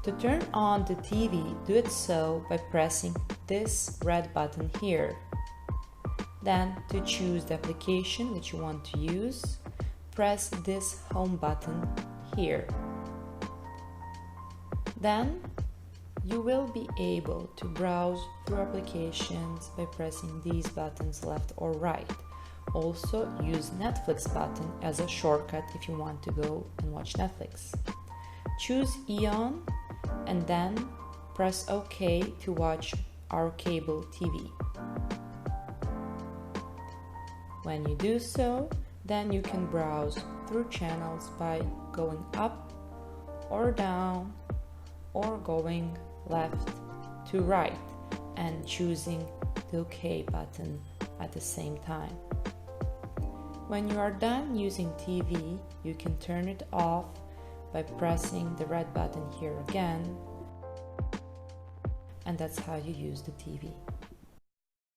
To turn on the TV, do it so by pressing this red button here. Then, to choose the application that you want to use, press this home button here. Then, you will be able to browse through applications by pressing these buttons left or right. Also, use Netflix button as a shortcut if you want to go and watch Netflix. Choose Eon and then press OK to watch our cable TV. When you do so, then you can browse through channels by going up or down or going left to right and choosing the OK button at the same time. When you are done using TV, you can turn it off by pressing the red button here again, and that's how you use the TV.